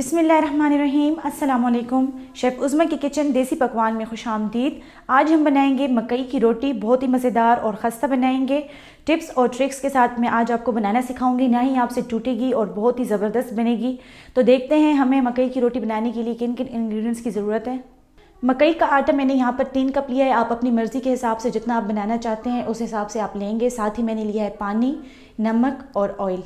बिस्मिल्लाहिर्रहमानिर्रहीम। अस्सलाम वालेकुम। शेफ़ उज़्मा की किचन देसी पकवान में खुश आमदीद। आज हम बनाएंगे मकई की रोटी, बहुत ही मज़ेदार और ख़स्ता बनाएंगे। टिप्स और ट्रिक्स के साथ मैं आज आपको बनाना सिखाऊंगी, ना ही आपसे टूटेगी और बहुत ही ज़बरदस्त बनेगी। तो देखते हैं हमें मकई की रोटी बनाने के लिए किन किन इंग्रेडिएंट्स की ज़रूरत है। मकई का आटा मैंने यहाँ पर 3 कप लिया है। आप अपनी मर्ज़ी के हिसाब से जितना आप बनाना चाहते हैं उस हिसाब से आप लेंगे। साथ ही मैंने लिया है पानी, नमक और ऑयल।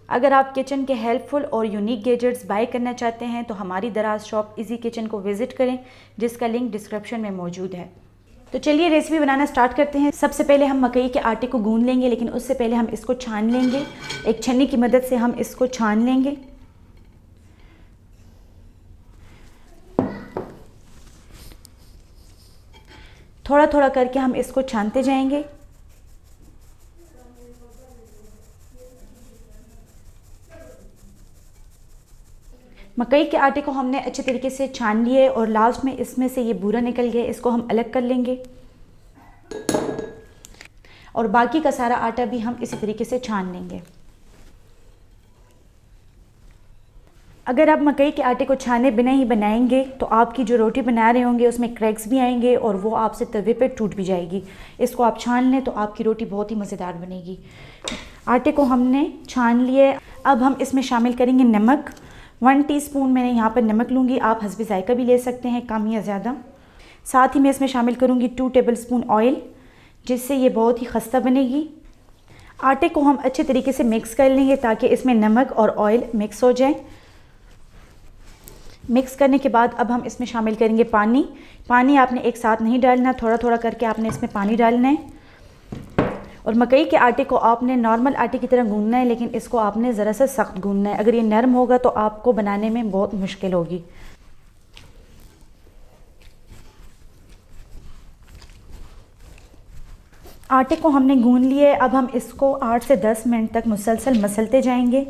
अगर आप किचन के हेल्पफुल और यूनिक गैजेट्स बाय करना चाहते हैं तो हमारी दराज शॉप इजी किचन को विज़िट करें, जिसका लिंक डिस्क्रिप्शन में मौजूद है। तो चलिए रेसिपी बनाना स्टार्ट करते हैं। सबसे पहले हम मकई के आटे को गूंद लेंगे, लेकिन उससे पहले हम इसको छान लेंगे। एक छन्नी की मदद से हम इसको छान लेंगे। थोड़ा थोड़ा करके हम इसको छानते जाएंगे। मकई के आटे को हमने अच्छे तरीके से छान लिए और लास्ट में इसमें से ये बूरा निकल गया, इसको हम अलग कर लेंगे। और बाकी का सारा आटा भी हम इसी तरीके से छान लेंगे। अगर आप मकई के आटे को छाने बिना ही बनाएंगे तो आपकी जो रोटी बना रहे होंगे उसमें क्रैक्स भी आएंगे और वो आपसे तवे पे टूट भी जाएगी। इसको आप छान लें तो आपकी रोटी बहुत ही मज़ेदार बनेगी। आटे को हमने छान लिए। अब हम इसमें शामिल करेंगे नमक। 1 टीस्पून मैंने यहाँ पर नमक लूँगी। आप हस्बे ज़ायका भी ले सकते हैं, कम या ज़्यादा। साथ ही मैं इसमें शामिल करूँगी 2 टेबलस्पून ऑयल, जिससे ये बहुत ही खस्ता बनेगी। आटे को हम अच्छे तरीके से मिक्स कर लेंगे ताकि इसमें नमक और ऑयल मिक्स हो जाए। मिक्स करने के बाद अब हम इसमें शामिल करेंगे पानी। पानी आपने एक साथ नहीं डालना, थोड़ा थोड़ा करके आपने इसमें पानी डालना है। और मकई के आटे को आपने नॉर्मल आटे की तरह गूंदना है, लेकिन इसको आपने ज़रा सा सख्त गूंदना है। अगर ये नरम होगा तो आपको बनाने में बहुत मुश्किल होगी। आटे को हमने गूंद लिए। अब हम इसको 8 से 10 मिनट तक मुसलसल मसलते जाएंगे।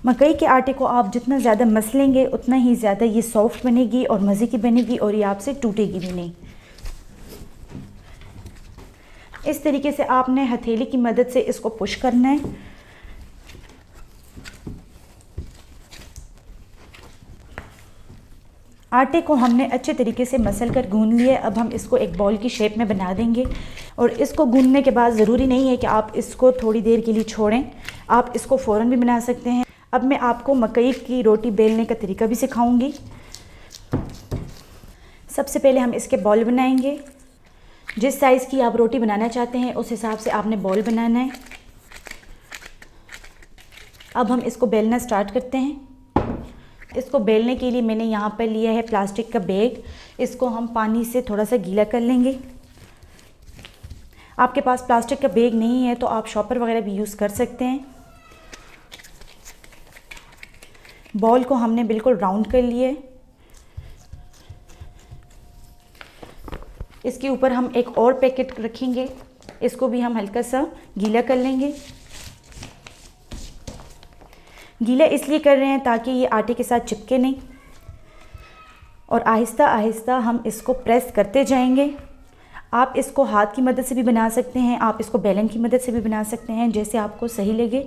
मकई के आटे को आप जितना ज़्यादा मसलेंगे उतना ही ज़्यादा ये सॉफ्ट बनेगी और मज़े की बनेगी और ये आपसे टूटेगी भी नहीं। इस तरीके से आपने हथेली की मदद से इसको पुश करना है। आटे को हमने अच्छे तरीके से मसल कर गूंद लिए। अब हम इसको एक बॉल की शेप में बना देंगे। और इसको गूंदने के बाद ज़रूरी नहीं है कि आप इसको थोड़ी देर के लिए छोड़ें, आप इसको फ़ौरन भी बना सकते हैं। अब मैं आपको मकई की रोटी बेलने का तरीका भी सिखाऊंगी। सबसे पहले हम इसके बॉल बनाएंगे। जिस साइज़ की आप रोटी बनाना चाहते हैं उस हिसाब से आपने बॉल बनाना है। अब हम इसको बेलना स्टार्ट करते हैं। इसको बेलने के लिए मैंने यहाँ पर लिया है प्लास्टिक का बैग। इसको हम पानी से थोड़ा सा गीला कर लेंगे। आपके पास प्लास्टिक का बैग नहीं है तो आप शॉपर वगैरह भी यूज़ कर सकते हैं। बॉल को हमने बिल्कुल राउंड कर लिए। इसके ऊपर हम एक और पैकेट रखेंगे, इसको भी हम हल्का सा गीला कर लेंगे। गीला इसलिए कर रहे हैं ताकि ये आटे के साथ चिपके नहीं। और आहिस्ता आहिस्ता हम इसको प्रेस करते जाएंगे। आप इसको हाथ की मदद से भी बना सकते हैं, आप इसको बेलन की मदद से भी बना सकते हैं, जैसे आपको सही लगे।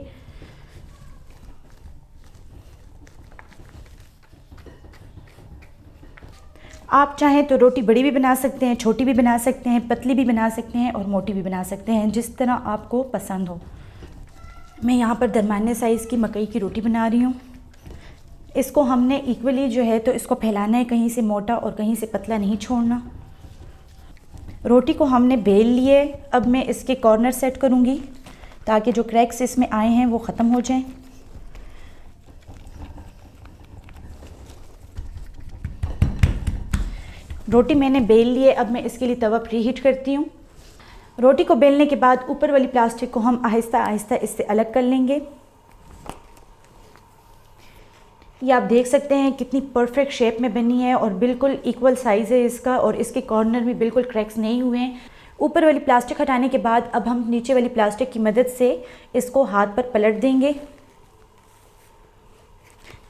आप चाहें तो रोटी बड़ी भी बना सकते हैं, छोटी भी बना सकते हैं, पतली भी बना सकते हैं और मोटी भी बना सकते हैं, जिस तरह आपको पसंद हो। मैं यहाँ पर दरमियाने साइज़ की मकई की रोटी बना रही हूँ। इसको हमने इक्वली जो है तो इसको फैलाना है, कहीं से मोटा और कहीं से पतला नहीं छोड़ना। रोटी को हमने बेल लिए। अब मैं इसके कॉर्नर सेट करूँगी ताकि जो क्रैक्स इसमें आए हैं वो ख़त्म हो जाएं। रोटी मैंने बेल लिए। अब मैं इसके लिए तवा प्री हीट करती हूँ। रोटी को बेलने के बाद ऊपर वाली प्लास्टिक को हम आहिस्ता आहिस्ता इससे अलग कर लेंगे। ये आप देख सकते हैं कितनी परफेक्ट शेप में बनी है और बिल्कुल इक्वल साइज़ है इसका, और इसके कॉर्नर में बिल्कुल क्रैक्स नहीं हुए हैं। ऊपर वाली प्लास्टिक हटाने के बाद अब हम नीचे वाली प्लास्टिक की मदद से इसको हाथ पर पलट देंगे।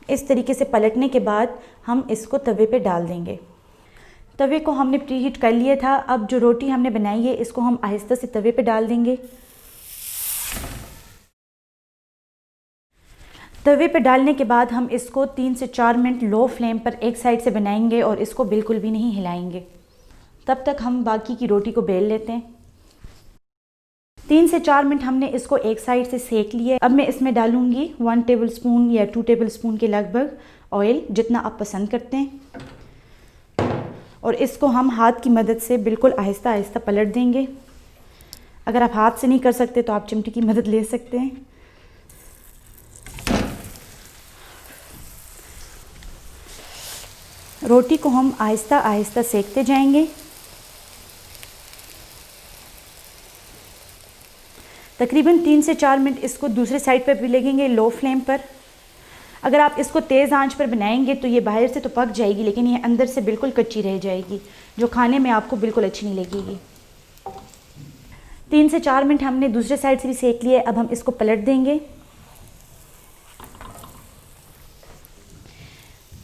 इस तरीके से पलटने के बाद हम इसको तवे पे डाल देंगे। तवे को हमने प्री हीट कर लिया था। अब जो रोटी हमने बनाई है इसको हम आहिस्ता से तवे पे डाल देंगे। तवे पे डालने के बाद हम इसको 3 से 4 मिनट लो फ्लेम पर एक साइड से बनाएंगे और इसको बिल्कुल भी नहीं हिलाएंगे। तब तक हम बाकी की रोटी को बेल लेते हैं। 3 से 4 मिनट हमने इसको एक साइड से सेक लिया। अब मैं इसमें डालूंगी 1 टेबलस्पून या 2 टेबलस्पून के लगभग ऑयल, जितना आप पसंद करते हैं। और इसको हम हाथ की मदद से बिल्कुल आहिस्ता आहिस्ता पलट देंगे। अगर आप हाथ से नहीं कर सकते तो आप चिमटी की मदद ले सकते हैं। रोटी को हम आहिस्ता आहिस्ता सेकते जाएंगे। तकरीबन 3 से 4 मिनट इसको दूसरे साइड पर भी लगेंगे लो फ्लेम पर। अगर आप इसको तेज़ आंच पर बनाएंगे तो ये बाहर से तो पक जाएगी, लेकिन ये अंदर से बिल्कुल कच्ची रह जाएगी, जो खाने में आपको बिल्कुल अच्छी नहीं लगेगी। 3 से 4 मिनट हमने दूसरे साइड से भी सेक लिए। अब हम इसको पलट देंगे।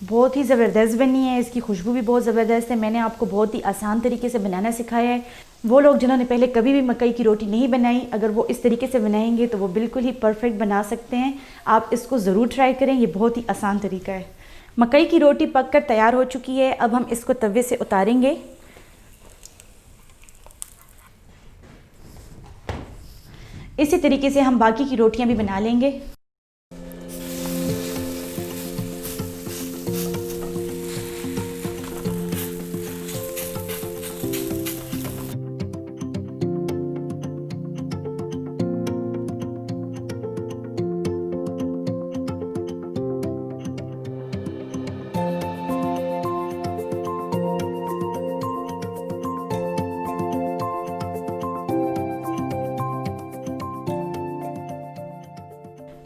बहुत ही ज़बरदस्त बनी है, इसकी खुशबू भी बहुत ज़बरदस्त है। मैंने आपको बहुत ही आसान तरीके से बनाना सिखाया है। वो लोग जिन्होंने पहले कभी भी मकई की रोटी नहीं बनाई, अगर वो इस तरीके से बनाएंगे तो वो बिल्कुल ही परफेक्ट बना सकते हैं। आप इसको ज़रूर ट्राई करें, ये बहुत ही आसान तरीका है। मकई की रोटी पककर तैयार हो चुकी है। अब हम इसको तवे से उतारेंगे। इसी तरीके से हम बाकी की रोटियां भी बना लेंगे।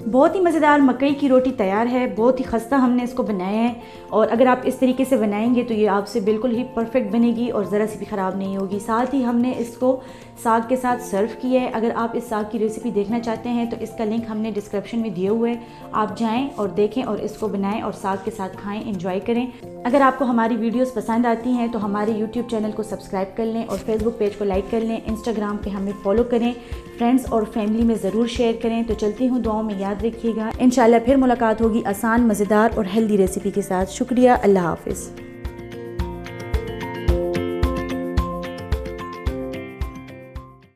बहुत ही मज़ेदार मकई की रोटी तैयार है। बहुत ही खस्ता हमने इसको बनाया है, और अगर आप इस तरीके से बनाएंगे तो ये आपसे बिल्कुल ही परफेक्ट बनेगी और ज़रा सी भी ख़राब नहीं होगी। साथ ही हमने इसको साग के साथ सर्व किया है। अगर आप इस साग की रेसिपी देखना चाहते हैं तो इसका लिंक हमने डिस्क्रिप्शन में दिए हुए है, आप जाएँ और देखें और इसको बनाएँ और साग के साथ खाएँ, इंजॉय करें। अगर आपको हमारी वीडियोस पसंद आती हैं तो हमारे यूट्यूब चैनल को सब्सक्राइब कर लें और फेसबुक पेज को लाइक कर लें। इंस्टाग्राम पे हमें फॉलो करें, फ्रेंड्स और फैमिली में ज़रूर शेयर करें। तो चलती हूँ, दुआओं में याद रखिएगा। इंशाल्लाह फिर मुलाकात होगी आसान, मज़ेदार और हेल्दी रेसिपी के साथ। शुक्रिया, अल्लाह हाफ़िज़।